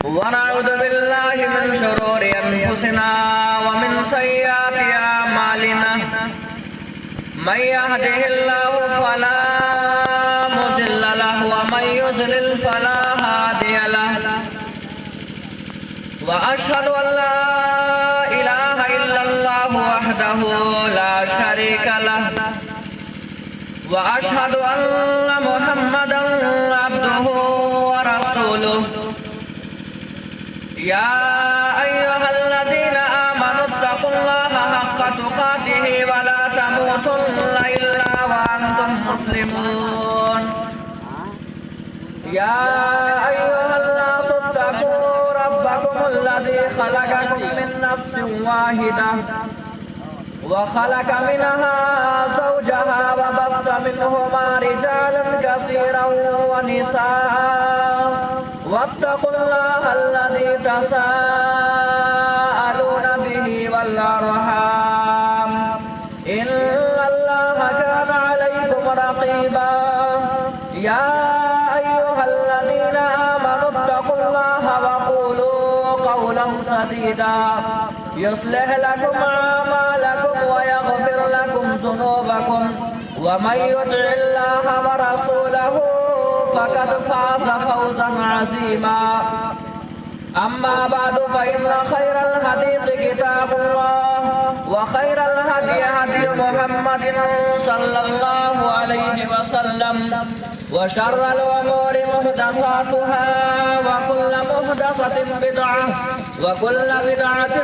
ونعوذ بالله من شرور أنفسنا ومن سيئات أعمالنا من يهده الله فلا مضل له ومن يضلل فلا هادي له وأشهد أن لا إله إلا الله وحده لا شريك له وأشهد أن محمدا عبده ورسوله يا أيها الذين آمنوا اتقوا الله حق تقاته ولا تموتن إلا وأنتم مسلمون يا أيها الناس اتقوا ربكم الذي خلقكم من نفس واحدة وخلق منها زوجها وبث منهما رجالا كثيرا ونساء واتقوا الله الذي تساءلون به والأرحام إن الله كان عليكم رقيبا يا أيها الذين آمنوا اتقوا الله وقولوا قولا سديدا يصلح لكم أعمالكم ويغفر لكم ذنوبكم ومن يطع الله ورسوله فقد فاز فوزا عظيما أما بعد فإن خير الحديث كتاب الله وخير الهدي هدي محمد صلى الله عليه وسلم وشر الأمور محدثاتها وكل محدثة بدعة وكل بدعة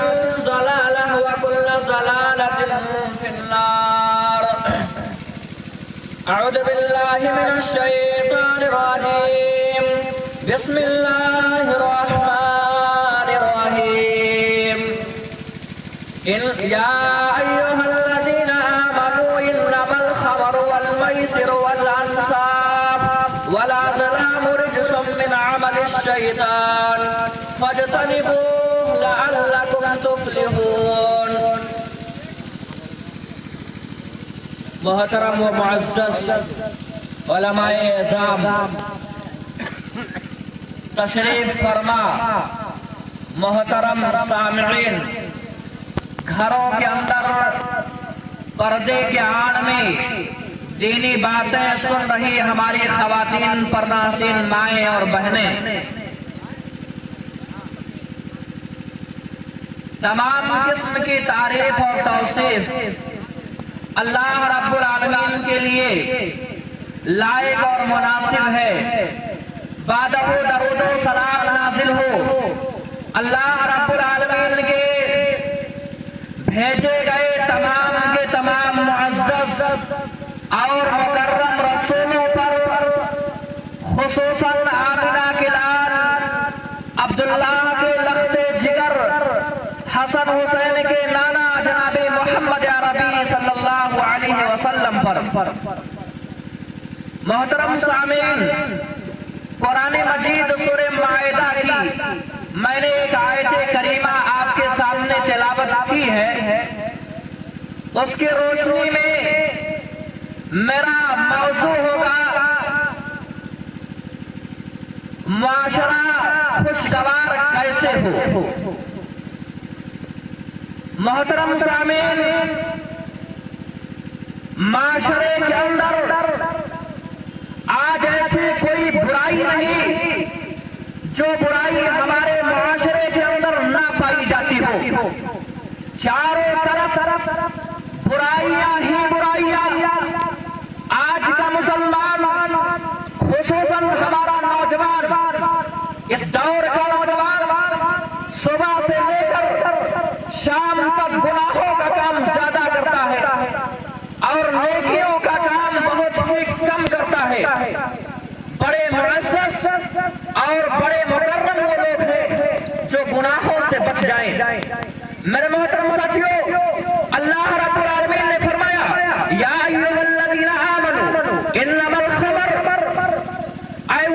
ضلالة وكل ضلالة في النار. أعوذ بالله من الشيطان الرجيم. بسم الله الرحمن الرحيم. يا أيها الذين آمنوا إنما الخمر والميسر والأنصاب والأزلام رجس من عمل الشيطان فاجتنبوه لعلكم تفلحون. محترم و معزز علماء اعظام، تشریف فرما محترم سامعین، گھروں کے اندر پردے کے آڑ میں دینی باتیں سن رہی ہماری خواتین پرداشین مائیں اور بہنیں، تمام قسم کی تعریف اور توصیف اللہ رب العالمین کے لیے لائق اور مناسب ہے. بعد وہ درود و سلام نازل ہو اللہ رب العالمین کے بھیجے گئے تمام کے تمام معزز اور مکرم رسولوں پر، خصوصاً آمنہ کے لال عبداللہ کے لخت جگر حسن حسین کے نانا جناب محمد عربی صلی اللہ علیہ وسلم پر. محترم سامعین، قرآن مجید سورہ مائدہ کی میں نے ایک آیت کریمہ آپ کے سامنے تلاوت کی ہے. اس کی روشنی میں میرا موضوع ہوگا معاشرہ خوشگوار کیسے ہو. محترم سامعین، معاشرے کے اندر آج ایسی کوئی برائی نہیں جو برائی ہمارے معاشرے کے اندر نہ پائی جاتی ہو. چاروں طرف برائیاں ہی برائیاں. آج کا مسلمان، خصوصاً ہمارا نوجوان، اس دور کا نوجوان صبح سے لے کر شام تک گناہوں کا کام زیادہ کرتا ہے اور نیکیوں کا کام بہت ہی کم کرتا ہے. بڑے معزز اور بڑے مکرم وہ لوگ ہیں جو گناہوں سے بچ جائیں. میرے محترم ساتھیوں، اللہ رب العالمین نے فرمایا یا ایھا الذین آمنوا انما الخمر، اے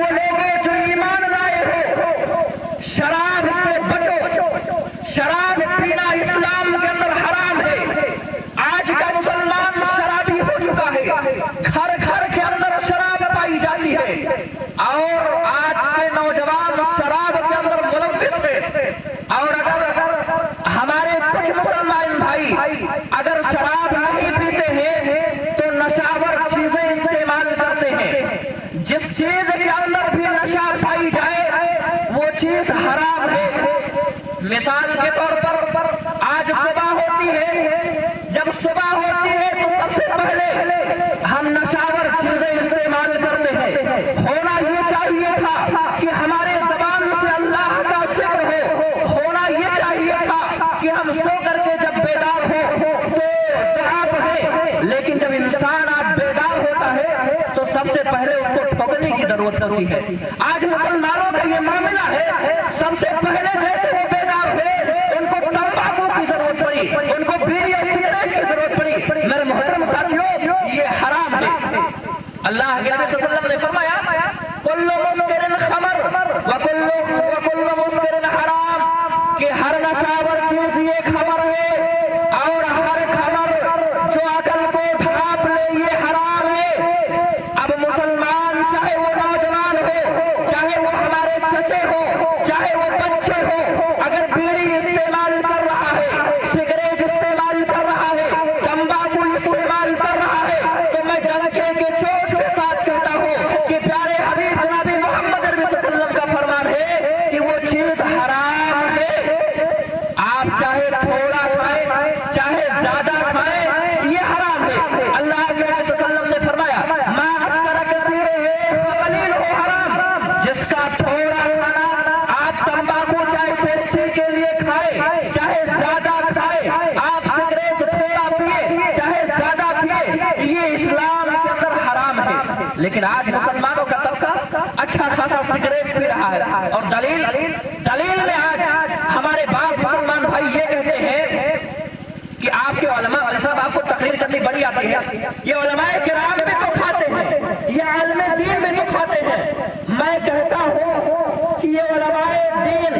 مثال کے طور پر آج صبح ہوتی ہے، جب صبح ہوتی ہے تو سب سے پہلے ہم نشاور چیزیں استعمال کرتے ہیں۔ ہونا یہ چاہیے تھا کہ ہمارے زبان سے اللہ کا ذکر ہو، ہونا یہ چاہیے تھا کہ ہم سو کر کے جب بیدار ہو تو دعا پڑھیں، لیکن جب انسان آج بیدار ہوتا ہے تو سب سے پہلے اس کو ٹھوکنے کی ضرورت ہوتی ہے۔ آج مسلمانوں کا یہ معاملہ ہے، سب سے پہلے جیسے وہ بیدار ہوئے ان کو تمباکو کی ضرورت پڑی، ان کو بیڑی اور سگریٹ کی ضرورت پڑی۔ میرے محترم ساتھیوں، یہ حرام ہے۔ اللہ کے نبی صلی اللہ علیہ وسلم نے فرمایا کل مسکر خمر وکل مسکر حرام، کہ ہر نشاور چیز یہ خمر ہے اور ہر خمر جو عقل کو ڈھانپ لے یہ حرام ہے۔ اب مسلمان چاہے وہ نوجوان ہو، چاہے وہ ہمارے چچے ہو، چاہے وہ بچے ہو، اگر بیڑی استعمال کر رہا ہے، سگریٹ استعمال کر رہا ہے، تمباکو استعمال کر رہا ہے، تو میں ڈنکے کے چوٹ کے ساتھ کہتا ہوں کہ پیارے حبیب جناب محمد عربی صلی اللہ علیہ وسلم کا فرمان ہے کہ وہ چیز حرام ہے۔ آپ چاہے تھوڑا کھائیں چاہے زیادہ کھائیں، یہ حرام ہے۔ اللہ کے نبی صلی اللہ علیہ وسلم نے فرمایا ما اسکر کثیرہ فقلیل ہو حرام، جس کا تھوڑا کھانا آپ تمباکو چاہے ٹیسٹی کے لیے کھائے چاہے زیادہ کھائے، آپ سگریٹ تھوڑا پیے چاہے زیادہ پیے، یہ اسلام کے اندر حرام ہے۔ لیکن آج مسلمانوں کا طبقہ اچھا خاصا سگریٹ پی رہا ہے، اور دلیل میں آج ہمارے باپ مسلمان بھائی یہ کہتے ہیں کہ آپ کے علماء والے صاحب آپ کو تقریر کرنی بڑی آتی ہے، یہ علماء کرام میں تو کھاتے ہیں، یہ عالم دین میں تو کھاتے ہیں۔ میں کہتا ہوں کہ یہ علماء دین،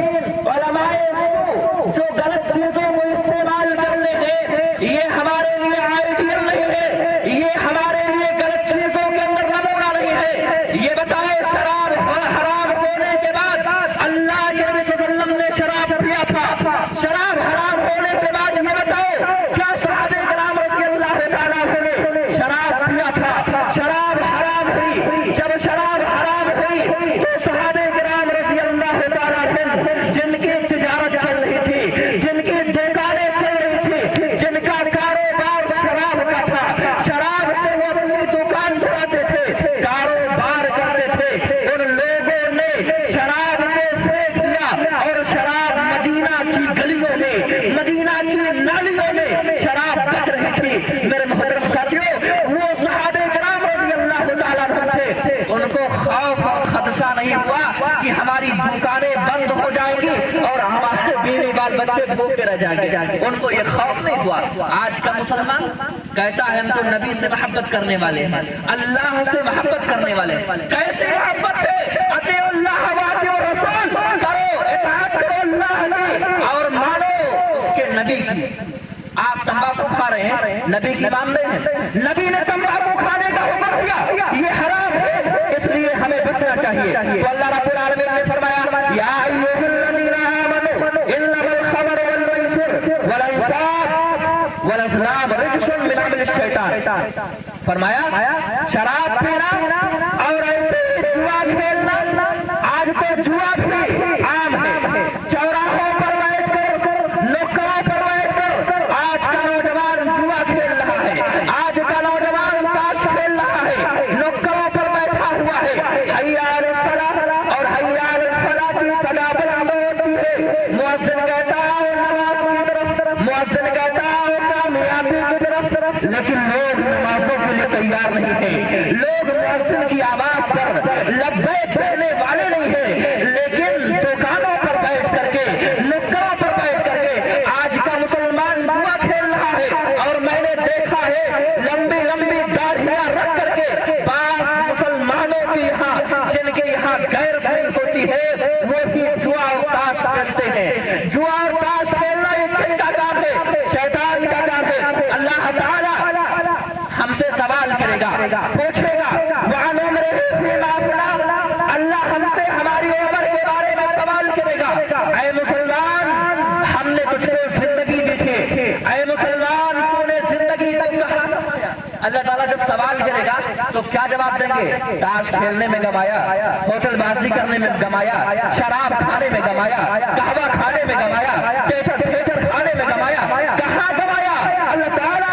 علماء سو جو غلط چیزوں کو استعمال کرتے ہیں، یہ ہمارے لیے آئیڈیل نہیں ہے، یہ ہمارے لیے غلط چیزوں کے اندر نمونہ نہیں ہے۔ یہ بتائیں شراب حرام ہونے کے بعد اللہ کے نبی صلی اللہ علیہ وسلم نے شراب پیا تھا، شراب حرام ہونے کے بعد یہ بتاؤ کیا صحابہ کرام رضی اللہ تعالیٰ عنہ نے شراب پیا تھا؟ شراب حرام ہوئی، جب شراب حرام ہوئی تو صحابہ کرام رضی اللہ تعالیٰ عنہ جن کی تجارت چل رہی تھی، جن کی دکانیں چل رہی تھی، جن کا کاروبار شراب کا تھا، شراب سے وہ اپنی دکان چلاتے تھے، کاروبار کرتے تھے، ان لوگوں نے شراب کو پھینک دیا اور شراب مدینہ کی گلیوں میں، مدینہ کی نالیوں میں شراب بک رہی تھی۔ میرے محترم ساتھیوں، وہ صحابہ کرام رضی اللہ تعالیٰ عنہ تھے، ان کو خوف اور خدشہ نہیں ہوا کہ ہماری دکانیں بند ہو جائیں گی اور ہمارے بیوی بال بچے بھوکے رہ جائیں گے، ان کو یہ خوف نہیں ہوا۔ آج کا مسلمان کہتا ہے ہم تو نبی سے محبت کرنے والے ہیں، اللہ سے محبت کرنے والے ہیں۔ کیسے محبت ہے؟ اطیعوا اللہ واطیعوا الرسول، کرو اطاعت کرو اللہ کی اور مانو اس کے نبی کی۔ آپ تمباکو کھا رہے ہیں، نبی کی مان رہے ہیں، نبی نے تمباکو کھانے کا حکم دیا، یہ حرام ہے، اس لیے ہمیں بچنا چاہیے۔ تو اللہ رب العالمین نے فرمایا یا ایھا الذین آمنوا انما الخمر والمیسر والانصاب والازلام رجس من عمل الشیطان، فرمایا شراب پینا اور ایسے جوا کھیلنا، آج تو جوا بھی عام ہے، چوراہوں پر بیٹھ کر، نکڑوں پر بیٹھ کر آج کا نوجوان جوا کھیل رہا ہے، آج کا نوجوان تاش کھیل رہا ہے، نکڑوں پر بیٹھا ہوا ہے، حی علی الصلاۃ اور حی علی الفلاح کی صدا بلند ہوتی ہے، مؤذن کہتا ہے نماز کی طرف، مؤذن کہتا ہے کامیابی کی طرف، لیکن لوگ نمازوں کے لیے تیار نہیں ہیں، لوگ مؤذن کی آواز پر لبیک کہنے والے نہیں ہیں، لیکن سوال کرے گا تو کیا جواب دیں گے؟ تاش کھیلنے میں گمایا، ہوٹل بازی کرنے میں گمایا، شراب کھانے میں گمایا، قہوہ کھانے میں گمایا، تھیٹر کھانے میں گمایا، کہاں گمایا؟ اللہ تعالیٰ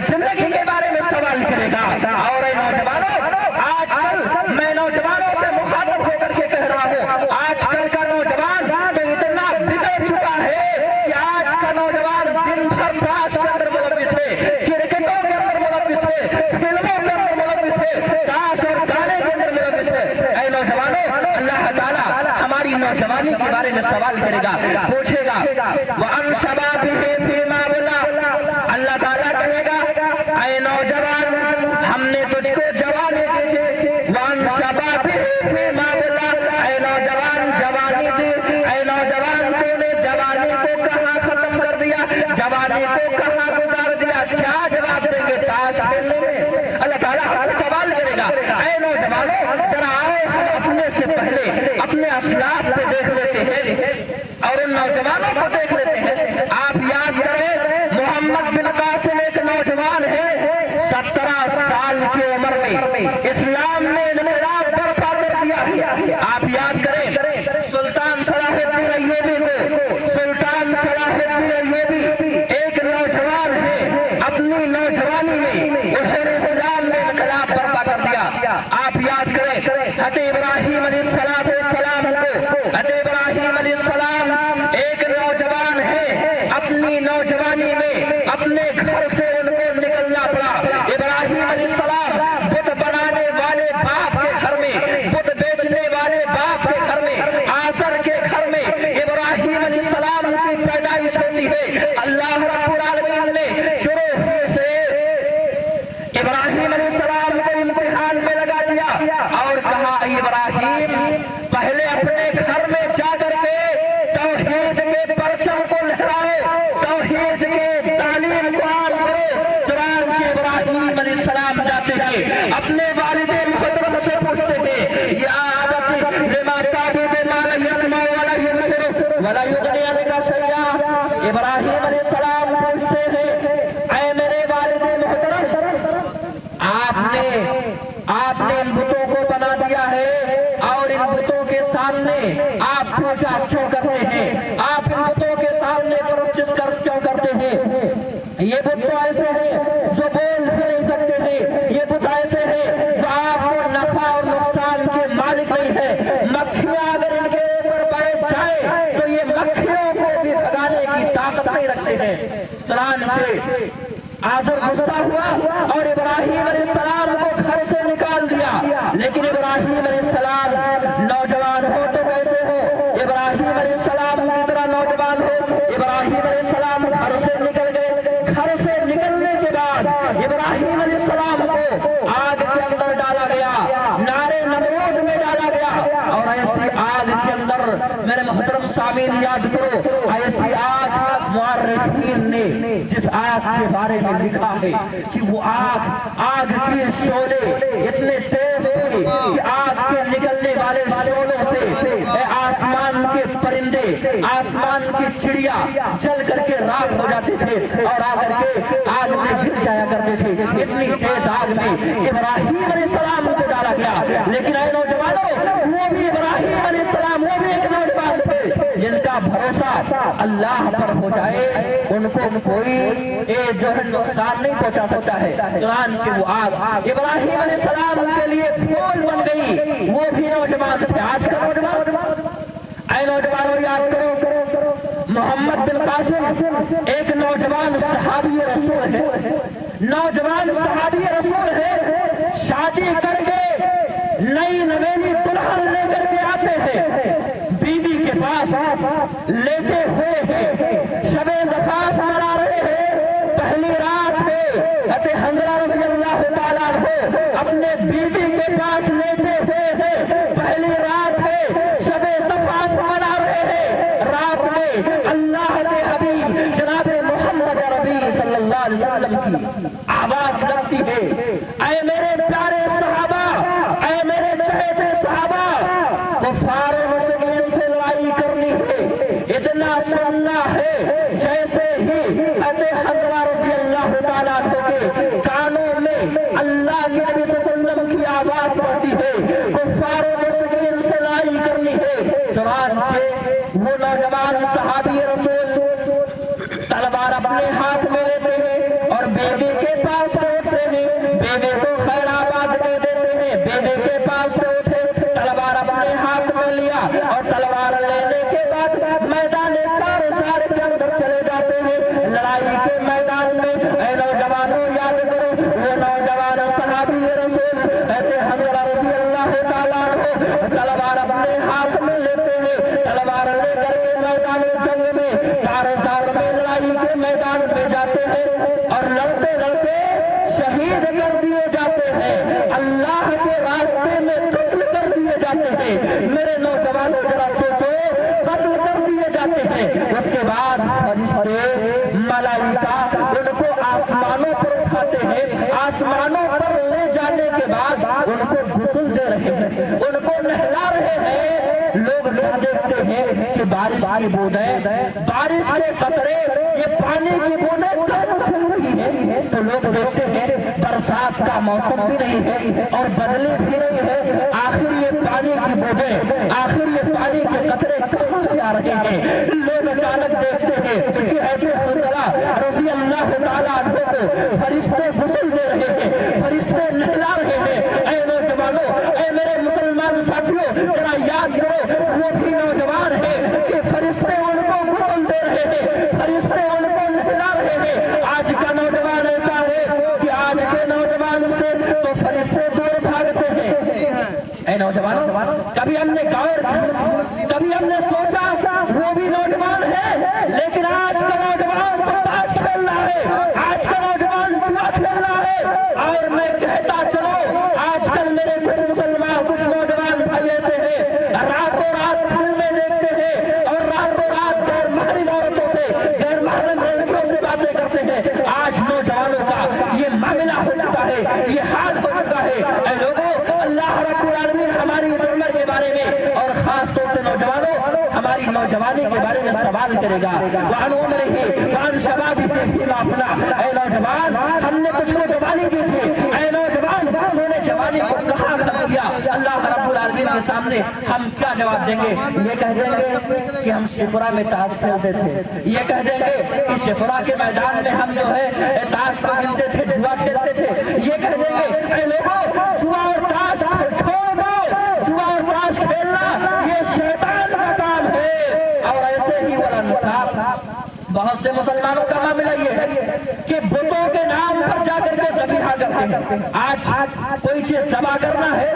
زندگی کے بارے میں سوال کرے گا۔ اور اے نوجوانوں، آج کل میں نوجوانوں سے مخاطب ہو کر کے کہہ رہا ہوں، آج کل کا نوجوان تو اتنا بگڑ چکا ہے کہ آج کا نوجوان دن بھر تاش کے اندر ملوث ہے، کرکٹوں کے اندر ملوث ہے، فلموں کے اندر ملوث ہے، تاش اور گانے کے اندر ملوث ہے۔ اے نوجوانوں، اللہ تعالیٰ ہماری نوجوانی کے بارے میں سوال کرے گا، پوچھے گا وَأَنْ شَبَابِهِ فِي مَا بُلَا، اللہ تعالیٰ کہے گا اے نوجوان ہم نے تجھ کو جوانی دی تھی، وَأَنْ شَبَابِهِ فِي مَا بُلَا، اے نوجوان جوانی دی، اے نوجوان تو نے جوانی کو کہاں ختم کر دیا، جوانی کو کہاں گزار دیا؟ کیا جواب دیں گے؟ تاش کھیلنے میں۔ اللہ تعالیٰ سوال کرے گا اے نوجوانوں ذرا آئے ہم اپنے سے پہلے اپنے اسلاف کو دیکھ لیتے ہیں اور ان نوجوانوں کو دیکھ لیتے ہیں۔ آپ یاد کریں محمد بن قاسم ایک نوجوان ہے، 17 سال کی عمر میں اسلام نے انقلاب برپا کر دیا۔ آپ یاد کریں سلطان صلاح الدین ایوبی کو، سلطان صلاح الدین ایوبی ایک نوجوان ہے، اپنی نوجوانی میں انہوں نے اسلام میں انقلاب برپا کر دیا۔ آپ یاد کریں حضرت ابراہیم علیہ السلام کو، حضرت ابراہیم علیہ السلام ایک نوجوان ہے، اپنی نوجوانی میں اپنے گھر سے ان کو نکلنا پڑا۔ ابراہیم علیہ السلام بت بنانے والے باپ کے گھر میں، بت بیچنے والے باپ کے گھر میں، آزر کے گھر میں ابراہیم علیہ السلام کی پیدائش ہوتی ہے۔ اللہ رب العالمین نے شروع سے ابراہیم علیہ السلام کو امتحان میں لگا دیا اور کہا ابراہیم پہلے اپنے گھر میں جا کر کے توحید کے پرچم کو لہراؤ، توحید کے تعلیم کو عام کرو۔ چنانچہ ابراہیم علیہ السلام جاتے ہیں، اپنے والد محترم سے پوچھتے ہیں یا ابت لما تعبد ما لا يسمع ولا يبصر ولا يغني عنك شيئا۔ ابراہیم علیہ السلام پوچھتے ہیں اے میرے والد محترم، آپ نے ان بتوں کو بنا دیا ہے اور ان بتوں کے سامنے آپ پوجا کیوں کرتے ہیں؟ آپ ان بتوں کے سامنے پرستش کیوں کرتے ہیں؟ یہ بت تو ایسے ہیں جو بول بھی نہیں سکتے ہیں، یہ بت ایسے ہیں جو آپ کو نفع اور نقصان کے مالک نہیں ہے۔ مکھیاں اگر ان کے اوپر بیٹھ جائے تو یہ مکھیوں کو بھی بھگانے کی طاقت نہیں رکھتے ہیں۔ چنانچہ آزر غصہ ہوا اور ابراہیم علیہ السلام کو گھر سے نکال دیا۔ لیکن ابراہیم علیہ السلام نوجوان ہو تو کیسے ہو؟ ابراہیم علیہ السلام کی طرح نوجوان ہو۔ ابراہیم علیہ السلام گھر سے نکل گئے۔ گھر سے نکلنے کے بعد ابراہیم علیہ السلام کو آگ کے اندر ڈالا گیا، نارے نمرود میں ڈالا گیا۔ اور ایسی آگ کے اندر میرے محترم سامعین یاد کرو، ایسی آگ مورخین نے جس آگ کے بارے میں لکھا ہے کہ وہ آگ کی شعلے اتنے تیز تھے کہ آگ کے نکلنے والے شعلوں سے آسمان کے پرندے، آسمان کی چڑیا جل کر کے راکھ ہو جاتے تھے اور آ کر کے آگ میں گر جایا کرتے تھے۔ اتنی تیز آگ میں ابراہیم علیہ السلام کو ڈالا گیا۔ لیکن اے نوجوانوں، وہ بھی ابراہیم علیہ السلام وہ بھی ایک نوجوان تھے جن کا بھروسہ اللہ پر ہو جائے ان کو کوئی جو ہے نقصان نہیں پہنچا سکتا ہے۔ چنانچہ وہ آگ ابراہیم علیہ السلام کے لیے پھول بن گئی۔ وہ بھی نوجوان تھے۔ آج کا نوجوان، اے نوجوانوں یاد کرو محمد بن قاسم ایک نوجوان صحابی رسول ہے، نوجوان صحابی رسول ہے، شادی کر کے نئی نویلی دلہن لے کر کے آتے ہیں، بیوی کے پاس لیٹے ہوئے ہیں، شب زفاف منا رہے ہیں۔ پہلی رات میں حضرت حنظلہ رضی اللہ تعالیٰ عنہ اپنے بیوی کے پاس لیٹے ہوئے ہیں، پہلی رات میں شب زفاف منا رہے ہیں۔ رات میں اللہ کے حبیب جناب محمد عربی صلی اللہ علیہ وسلم کی آواز لگتی ہے، اے میرے پیارے صحابہ، اے میرے چہیتے صحابہ، کفار و مشرکین سے لڑائی کرنی ہے، اتنا سننا ہے۔ جیسے ہی حضرت حنظلہ رضی اللہ تعالیٰ عنہ کے کانوں میں چنانچہ وہ نوجوان صحابی رسول تلوار اپنے ہاتھ میں لیتے ہیں اور بیوی کے پاس سے اٹھتے ہیں، بیوی کو خیر آباد کہہ دیتے ہیں، بیوی کے پاس سے اٹھے، تلوار اپنے ہاتھ میں لیا اور تلوار لینے کے بعد میدان کارزار کے اندر چلے جاتے ہیں، لڑائی کے میدان میں۔ اے نوجوانوں یاد کرو وہ نوجوان صحابی رسول حضرت رضی اللہ تعالیٰ عنہ تلوار اپنے ہاتھ میں لیتے ہیں، تلوار لے کر کے میدان جنگ میں کارزار میں لڑائی کے میدان میں جاتے ہیں اور لڑتے لڑتے شہید کر دیے جاتے ہیں، اللہ کے راستے میں قتل کر دیے جاتے ہیں۔ میرے نوجوانوں ذرا سوچو، قتل کر دیے جاتے ہیں۔ اس کے بعد فرشتے ملائکہ ان کو آسمانوں پر اٹھاتے ہیں، آسمانوں پر لے جانے کے بعد ان کو غسل دے رہے ہیں، ان کو نہلا رہے ہیں۔ لوگ کیا دیکھتے ہیں کہ بارش کی بوندیں، بارش کے قطرے، یہ پانی کی بوندیں کہاں سے ہو رہی ہیں؟ تو لوگ دیکھتے ہیں برسات کا موسم بھی نہیں ہے اور بدلے بھی نہیں ہے، آخر یہ پانی کی بوندیں، آخر یہ پانی کے قطرے کہاں سے آ رہے ہیں؟ لوگ اچانک دیکھتے ہیں کہ حفظہ رضی اللہ تعالیٰ عنہ کو فرشتے غسل دے رہے ہیں، فرشتے نہلا رہے ہیں۔ اے نوجوانوں، اے میرے مسلمان ساتھیوں، ذرا یاد کرو وہ بھی نوجوان ہیں کہ فرشتے ان کو غسل دے رہے ہیں، فرشتے ان کو نہلا رہے ہیں۔ آج کا نوجوان ایسا ہے کہ آج کے نوجوان سے تو فرشتے دور بھاگتے ہیں۔ اے نوجوانوں، کبھی ہم نے غور کی، کبھی ہم نے سوچا وہ بھی نوجوان ہے، لیکن آج کا نوجوان تو تاش کھیل رہا ہے، آج کا نوجوان جوا کھیل رہا ہے۔ اور میں کہتا چلو آج کل میرے کچھ مسلمان، کچھ نوجوان بھائی ایسے ہیں راتوں رات فلمیں دیکھتے ہیں اور راتوں رات غیر محرم عورتوں سے، غیر محرم لڑکیوں سے باتیں کرتے ہیں۔ آج نوجوانوں کا یہ معاملہ ہو چکا ہے، یہ حال ہو چکا ہے۔ اے لوگوں، اللہ رب العالمین ہماری اس عمر کے بارے میں اور خاص طور سے نوجوانوں ہماری نوجوانی کے بارے میں سوال کرے گا۔ وعن عمرہ وعن شبابہ فیما افنیٰ۔ اے نوجوان، ہم نے کچھ نوجوانی کی تھی، اے نوجوان تو نے جوانی کو کہاں خرچ کیا؟ اللہ رب العالمین کے سامنے ہم کیا جواب دیں گے؟ یہ کہہ دیں گے کہ ہم شیپورہ میں تاش کھیلتے تھے، یہ کہہ دیں گے کہ شیپورہ کے میدان میں ہم جو ہے تاش کھیلتے تھے، جوا کھیلتے تھے، یہ کہہ دیں گے اے لوگوں جوا اور تاش چھوڑ دو، جوا اور تاش کھیلنا یہ شیطان کا کام ہے۔ اور ایسے ہی والانصاف بہت سے مسلمانوں کا معاملہ یہ ہے کہ بتوں کے نام پر جا کر کے ذبیحہ کرتے ہیں۔ آج کوئی چیز ذبح کرنا ہے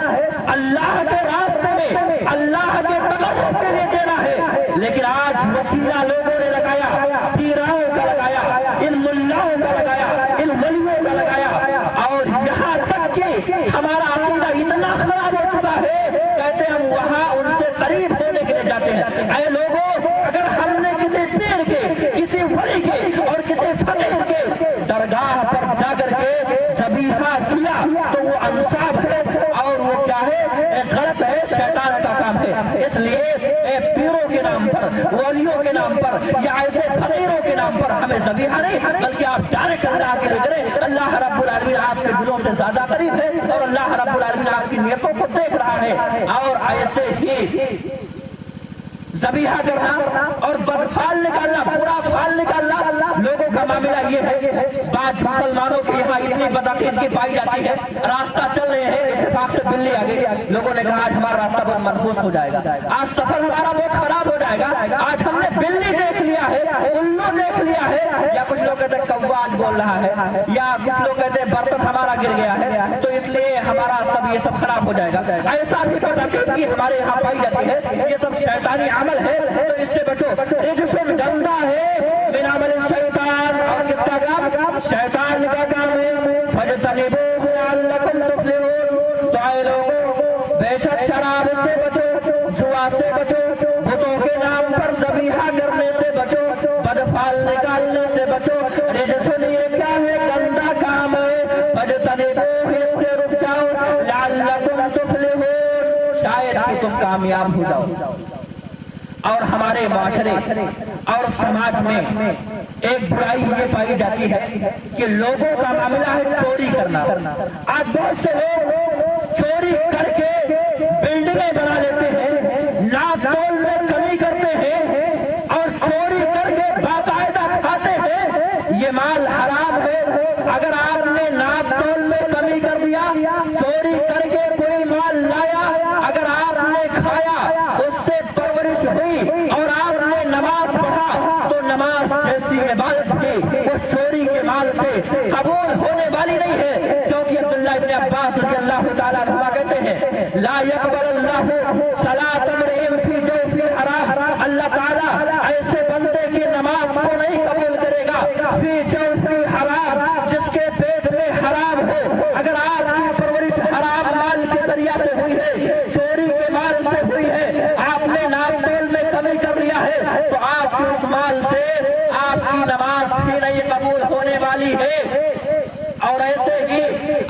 اللہ کے راستے میں، اللہ کے تقرب کے لیے دینا ہے، لیکن آج وسیلہ لوگوں نے لگایا، پیراؤں کا لگایا، ان ملاؤں کا لگایا، ان ولیوں کا لگایا، اور یہاں تک کہ ہمارا عقیدہ اتنا خراب ہو چکا ہے، کہتے ہیں ہم وہاں ان سے قریب ہونے کے لیے جاتے ہیں۔ اے لوگوں، اگر ہم نے کسی پیر کے، کسی ولی کے اور کسی فقیر کے درگاہ پر جا کر کے ذبیحہ کیا تو وہ انصاف ہے اور وہ کیا ہے؟ غلط ہے، شیطان کا کام ہے۔ اس لیے پیروں کے نام پر، ولیوں کے نام پر یا ایسے فقیروں کے نام پر ہمیں ذبیحہ نہیں، بلکہ آپ ڈائریکٹ اللہ کے لیے کریں۔ اللہ رب العالمین آپ کے دلوں سے زیادہ قریب ہے اور اللہ رب العالمین آپ کی نیتوں کو دیکھ رہا ہے۔ اور ایسے ہی ذبیحہ کرنا اور بدفعل نکالنا، برا فعل نکالنا، لوگوں کا معاملہ یہ ہے۔ بعض مسلمانوں کے یہاں اتنی بدعقیدگی پائی جاتی ہے، راستہ چل رہے ہیں، اتفاق سے بلی آ گئی، لوگوں نے کہا آج ہمارا راستہ بہت منحوس ہو جائے گا، آج سفر ہمارا بہت خراب ہو جائے گا، آج ہم نے بلی دیکھ لیا ہے، الو دیکھ لیا ہے، یا کچھ لوگ کہتے ہیں کوا آج بول رہا ہے، یا کچھ لوگ کہتے ہیں برتن ہمارا گر گیا ہے، تو اس لیے ہمارا سب یہ سب خراب ہو جائے گا۔ ایسا بھی بدعقیدگی ہمارے یہاں پائی جاتی ہے، یہ سب شیطانی عمل ہے، تو اس سے بچو۔ رجسن گندا ہے من عمل الشیطان، اور کس کا کام؟ شیطان کا کام ہے۔ فجتنبوہ لعلکم تفلحون۔ تو اے لوگوں، بے شک شراب سے بچو، جوا سے بچو، بتوں کے نام پر ذبیحہ کرنے سے بچو، بدفعل نکالنے سے بچو۔ رجسن یہ کیا ہے؟ گندا کام ہے۔ فجتنبوہ، اس سے رک جاؤ، لعلکم تفلحون، شاید کہ تم کامیاب ہو جاؤ۔ اور ہمارے معاشرے اور سماج میں ایک برائی یہ پائی جاتی ہے کہ لوگوں کا معاملہ ہے چوری کرنا۔ آج بہت سے لوگ چوری کر کے بلڈنگیں بنا لیتے ہیں، ناپ تول میں ہوئی اور آپ نے نماز پڑھا تو نماز جیسی عبادت بھی وہ چوری کے مال سے قبول ہونے والی نہیں ہے، کیونکہ عبداللہ ابن عباس رضی اللہ تعالیٰ عنہ کہتے ہیں لا يقبل اللہ صلاۃ امرئ فی جوف حرام، اللہ تعالیٰ ایسے بندے کی نماز کو نہیں قبول کرے گا فی جوف حرام، جس کے پیٹ میں حرام ہو۔ اگر آپ کی پرورش حرام مال کے ذریعہ سے ہوئی ہے، چوری کے مال سے ہوئی ہے، آپ نے ناپ تول میں کمی کر لیا ہے، تو آپ کی اس مال سے آپ کی نماز بھی نہیں قبول ہونے والی ہے، اور ایسے ہی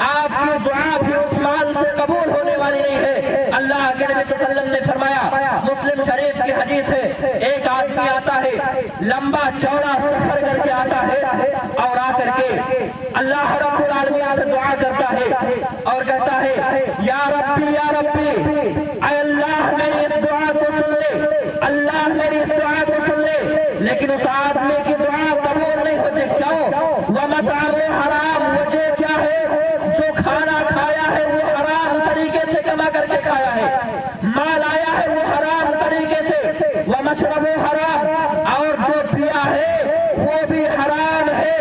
آپ کی دعا بھی اس مال سے قبول ہونے والی نہیں ہے۔ اللہ کے نبی صلی اللہ علیہ وسلم نے فرمایا، مسلم شریف کی حدیث ہے، ایک آدمی آتا ہے، لمبا چوڑا سفر کر کے آتا ہے، اور آ کر کے اللہ رب العالمین سے دعا کرتا ہے اور کہتا ہے یا ربی یا ربی، اے اللہ میری اس دعا کو سن لے، اللہ میری اس دعا کو سن لے، لیکن اس آدمی کی دعا قبول نہیں ہوتی، کیوں؟ وَمَطْعَمُهُ حرام، وجہ کیا ہے؟ جو کھانا کھایا ہے وہ حرام طریقے سے کما کر کے کھایا ہے، مال آیا ہے وہ حرام طریقے سے، وَمَشْرَبُهُ حرام، اور جو پیا ہے وہ بھی حرام ہے،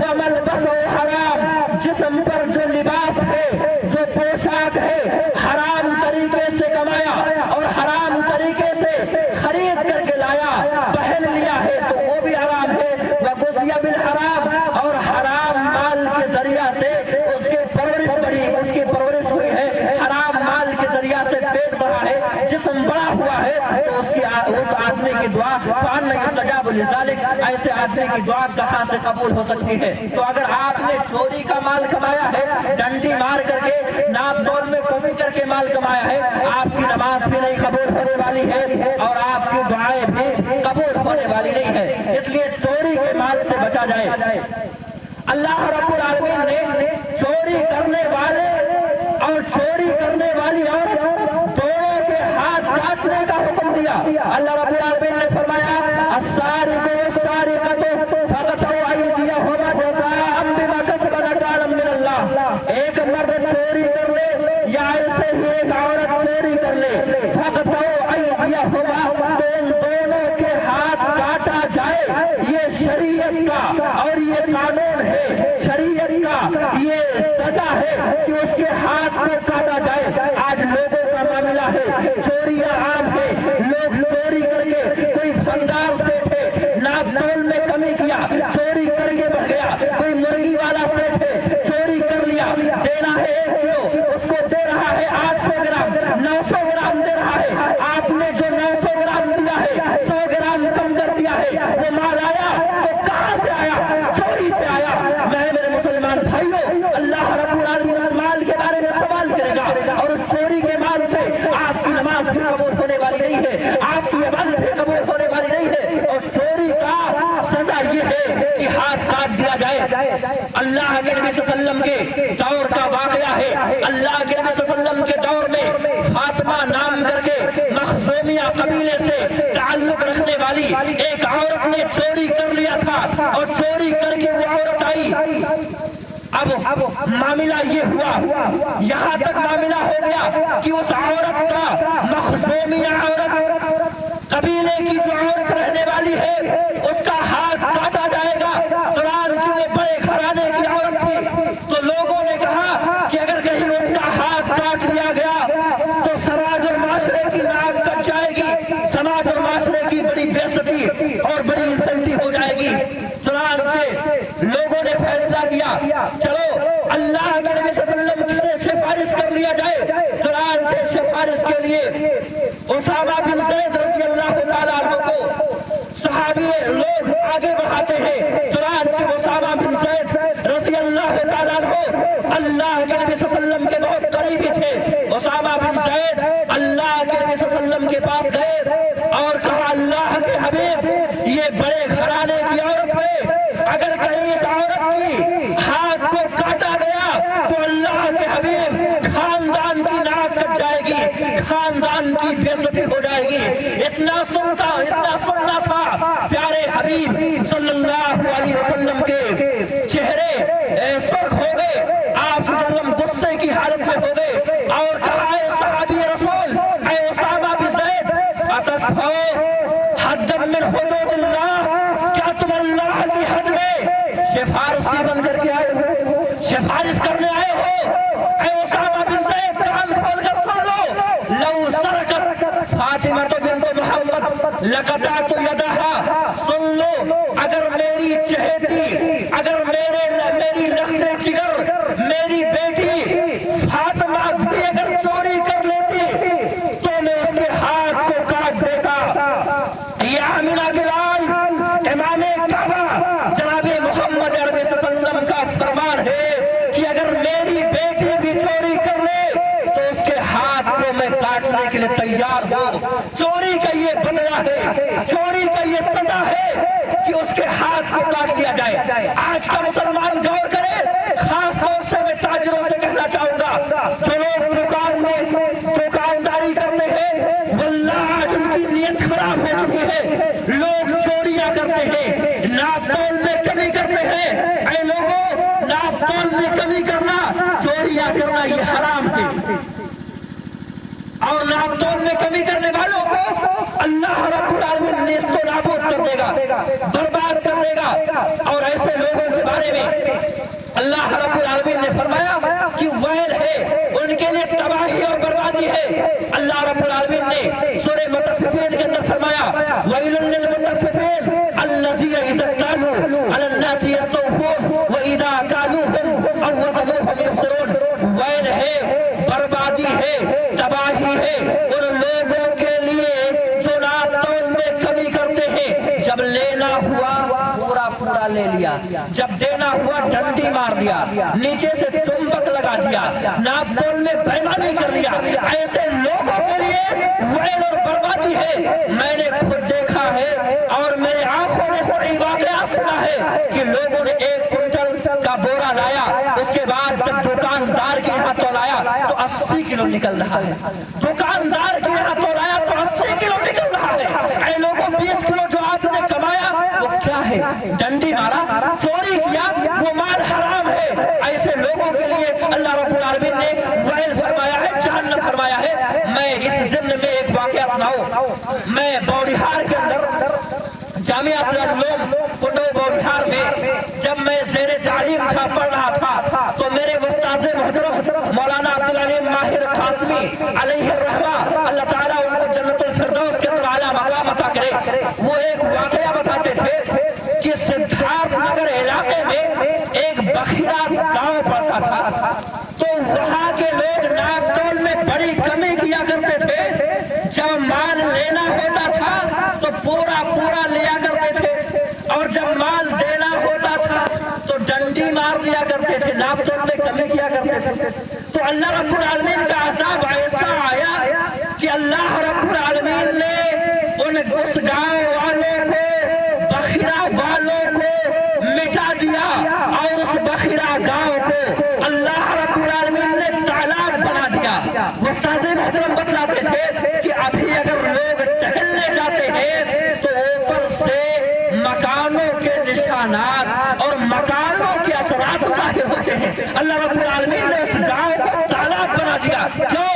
وَمَلْبَسُهُ حرام، جسم پر جو لباس ہے، جو پوشاک ہے، حرام طریقے سے کمایا اور حرام طریقے سے خرید کر کے لایا، پہن لیا ہے تو وہ بھی حرام ہے، وَغُذِيَ بِالْحَرام، اور حرام مال کے ذریعہ سے اس کی پرورش بڑھی، اس کی پرورش ہوئی ہے، حرام مال کے ذریعہ سے پیٹ بڑھا ہے، جسم بڑا ہوا ہے، تو اس آدمی کی دعا فَأَنَّ يُسْتَجَابُ لِذَلِكَ، ایسے آدمی کی دعا کہاں سے قبول ہو سکتی ہے؟ تو اگر آپ نے چوری کا مال کمایا ہے، ڈنڈی مار کر کے ناپ تول میں کمی کر کے مال کمایا ہے، آپ کی نماز بھی نہیں قبول ہونے والی ہے اور آپ کی دعائیں بھی قبول ہونے والی نہیں ہے، اس لیے چوری کے مال سے بچا جائے۔ اللہ رب العالمین نے چوری کرنے والے اور چوری کرنے والی عورت دونوں کے ہاتھ کاٹنے کا حکم دیا۔ اللہ رب العالمین نے فرمایا السارق والسارقۃ فاقطعوا ایدیہما جزاء بما کسبا نکالا من اللہ، ایک مرد چوری کر لے یا ایسے ہی ایک عورت چوری کر لے، فاقطعوا ایدیہما، تو ان دونوں کے ہاتھ کاٹا جائے، یہ شریعت کا اور یہ قانون ہے، شریعت کا یہ سزا ہے کہ اس کے ہاتھ کو کاٹا جائے۔ آج لوگوں کا معاملہ ہے، چوریاں عام ہے، لوگ چوری کر کے، کوئی فندار سیٹ ہے، ناپ تول میں کمی کیا، چوری کر کے بڑھ گیا، کوئی مرغی والا سیٹ ہے، چوری کر لیا، دینا ہے 1 کلو، اس کو دے رہا ہے 800 گرام، 900 گرام دے رہا ہے، آپ نے جو 900 گرام دیا ہے 100 گرام کم کر دیا ہے، وہ مال آیا تو کہاں سے آیا؟ چوری سے آیا۔ میرے مسلمان بھائیوں، اللہ رب العالمین اس مال کے بارے میں سوال کرے گا، اور اس چوری کے مال سے آپ کی نماز بھی قبول ہونے والی نہیں ہے، آپ کی عبادت بھی قبول ہونے والی نہیں ہے، اور چوری کا سزا یہ ہے کہ ہاتھ کاٹ دیا جائے۔ اللہ کے نبی صلی اللہ علیہ وسلم کے دور کا واقعہ ہے، اللہ کے نبی صلی اللہ علیہ وسلم کے دور میں فاطمہ نام کر کے مخزومیہ قبیلے سے تعلق رکھنے والی ایک عورت نے چوری کر لیا تھا، اور چوری کر کے وہ عورت آئی۔ اب معاملہ یہ ہوا، یہاں تک معاملہ ہو گیا کہ اس عورت کا، مخزومیہ عورت قبیلے کی جو عورت رہنے والی ہے، اس کا ہاتھ کاٹا جائے گا، چنانچہ وہ بڑے گھرانے کی عورت تھی، تو لوگوں نے کہا کہ اگر کہیں اس کا ہاتھ کاٹ دیا گیا تو سماج اور معاشرے کی ناک کٹ جائے گی، سماج اور معاشرے کی بڑی بے عزتی اور بڑی عزتی ہو جائے گی۔ چنانچہ لوگوں نے فیصلہ کیا چلو اللہ کے نبی صلی اللہ علیہ وسلم سے سفارش کر لیا جائے۔ چنانچہ سفارش کے لیے اسامہ بن زید رضی اللہ تعالیٰ عنہ کو صحابی لوگ آگے بڑھاتے ہیں۔ چنانچہ اسامہ بن زید رضی اللہ تعالیٰ عنہ اللہ کے نبی صلی اللہ علیہ وسلم کے بہت قریبی تھے۔ اسامہ بن زید اللہ کے نبی صلی اللہ علیہ وسلم کے پاس گئے اور کہا اللہ کے حبیب، یہ بڑے گھرانے کی عورت ہے، اگر کہیں اس عورت کی ہاتھ کو کاٹا گیا تو اللہ کے حبیب خاندان کی ناک کٹ جائے گی، خاندان کی بے عزتی ہو جائے گی۔ اتنا سننا تھا پیارے حبیب صلی اللہ علیہ وسلم کے چہرے سرخ ہو گئے، آپ صلی اللہ علیہ وسلم غصے کی حالت میں ہو گئے اور کہا اے صحابی رسول، اے اسامہ بن زید، اتصفو حدا من حدود اللہ، کیا تم اللہ کی حد میں سفارشی بن کر کے آئے ہو، سفارش کرنے آئے ہو؟ اے اسامہ بن زید کان کھول کر سن لو، لو سرقت فاطمہ بنت محمد لقطعت یدہا، سن لو اگر میری چہیتی، اگر میری لخت جگر میری بیٹی فاطمہ بھی اگر چوری کر لیتی تو میں اس کے ہاتھ کو کاٹ دیتا۔ یہ آمینہ بلال امام کعبہ جناب محمد عربی صلی اللہ علیہ وسلم کا فرمان ہے کہ اگر میری بیٹی بھی چوری کر لے تو اس کے ہاتھ کو میں کاٹنے کے لیے تیار ہوں۔ چوری کا یہ بدلہ ہے، چوری کا یہ سزا ہے کہ اس کے ہاتھ کو کاٹ دیا جائے۔ آج کا مسلمان غور کرے، خاص طور سے میں تاجروں سے کہنا چاہوں گا جو لوگ دکان میں دکانداری کرتے ہیں، واللہ آج ان کی نیت خراب ہو چکی ہے۔ لوگ چوریاں کرتے ہیں، ناپ تول میں کمی کرتے ہیں۔ اے لوگوں، ناپ تول میں کمی کرنا، چوریاں کرنا یہ حرام ہے، اور ناپ تول میں کمی کرنے والوں کو اللہ رب العالمین نیست و نابود کر دے گا، برباد کر دے گا۔ اور ایسے لوگوں کے بارے میں اللہ رب العالمین نے فرمایا کہ ویل ہے، ان کے لیے تباہی اور بربادی ہے۔ اللہ رب العالمین نے سورہ مطففین کے اندر فرمایا وَيْلٌ لِّلْمُطَفِّفِينَ الَّذِينَ إِذَا اكْتَالُوا عَلَى النَّاسِ يَسْتَوْفُونَ وَإِذَا كَالُوهُمْ أَوْ وَزَنُوهُمْ يُخْسِرُونَ۔ ویل ہے، بربادی ہے، تباہی ہے ان لوگوں کے لیے جو ناپ تول میں کمی کرتے ہیں۔ جب لینا ہوا پورا پورا لے لیا، جب دینا ہوا ڈنڈی مار دیا، نیچے سے چمبک لگا دیا، ناپ تول میں بےمانی کر لیا۔ ایسے لوگوں کے لیے ویل اور بربادی ہے۔ میں نے خود دیکھا ہے اور میرے آنکھوں نے صحیح واقعہ سنا ہے کہ لوگوں نے 1 کنٹل کا بورا لایا، اس کے بعد جب دکاندار کے یہاں تولایا تو 80 کلو نکل رہا ہے، دکاندار کے یہاں تولایا تو 80 کلو نکل رہا ہے۔ اے لوگوں، 20 کلو جو آپ نے کمایا وہ کیا ہے؟ ڈنڈی مارا، چوری کیا، وہ مال حرام ہے۔ ایسے لوگوں کے لیے اللہ رب العالمین نے ویل فرمایا ہے، جہنم فرمایا ہے۔ میں اس ضمن میں ایک واقعہ سناؤں۔ میں بوڑیہار کے اندر جامعہ العلوم کنڈو بوڑیہار میں جب میں زیر تعلیم تھا، پڑھ رہا تھا، تو میرے استاد محترم مولانا عبدالعلیم ماہر قاسمی علیہ الرحمہ، اللہ تعالیٰ ان کو جنت الفردوس کے اندر اعلیٰ مقام عطا کرے، وہ ایک واقعہ بتاتے تھے کہ سدھارتھ نگر علاقے میں ایک بخیرہ گاؤں پڑتا تھا، تو وہاں کے لوگ ناپ تول میں بڑی کمی کیا کرتے تھے۔ جب مال لینا ہوتا تھا تو پورا پورا لیا کرتے تھے، اور جب مال دینا ہوتا تھا تو ڈنڈی مار دیا کرتے تھے، ناپ تول میں کمی کیا کرتے تھے۔ تو اللہ رب العالمین کا عذاب ایسا آیا کہ اللہ رب العالمین نے اس گاؤں والوں کو، بخیرہ والوں کو مٹا دیا، اور اس بخیرہ گاؤں کو اللہ رب العالمین نے تالاب بنا دیا۔ استاد محترم بتلاتے تھے کہ ابھی اگر لوگ ٹہلنے جاتے ہیں تو اوپر سے مکانوں کے نشانات اور مکانوں کے اثرات ظاہر ہوتے ہیں۔ اللہ رب العالمین نے اس گاؤں کو تالاب بنا دیا، کیوں؟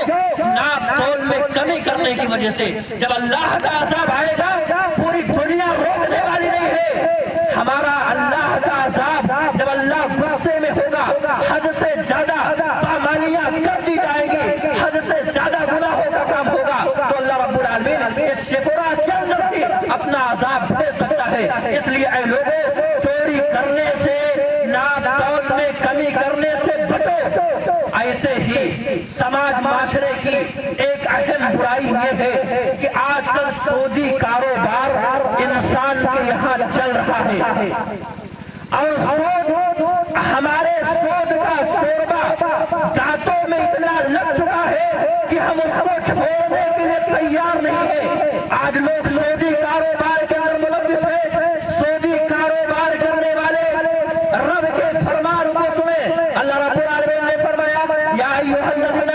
ناپ تول میں کمی کرنے کی وجہ سے۔ جب اللہ کا عذاب آئے گا پوری دنیا روکنے والی نہیں ہے۔ ہمارا اللہ کا عذاب جب اللہ غصے میں ہوگا، حد سے زیادہ پامالیاں کر دی جائیں گی، حد سے زیادہ گناہوں کا کام ہوگا، تو اللہ رب العالمین اس شفرا کے اندر بھی اپنا عذاب دے سکتا ہے۔ اس لیے اے لوگوں، چوری کرنے سے، ناپ تول میں کمی کرنے سے بچو۔ ایسے ہی سماج معاشرے کی ایک اہم برائی یہ ہے کہ آج کل سودی کاروبار انسان کے یہاں چل رہا ہے، اور سود، ہمارے سود کا شوربہ دانتوں میں اتنا لگ چکا ہے کہ ہم اس کو چھوڑنے کے لیے تیار نہیں ہیں۔ آج لوگ سودی کاروبار کے اندر ملوث ہیں۔ سودی کاروبار کرنے والے رب کے فرمان کو سنیں۔ اللہ رب العالمین نے فرمایا یا ایھا الذین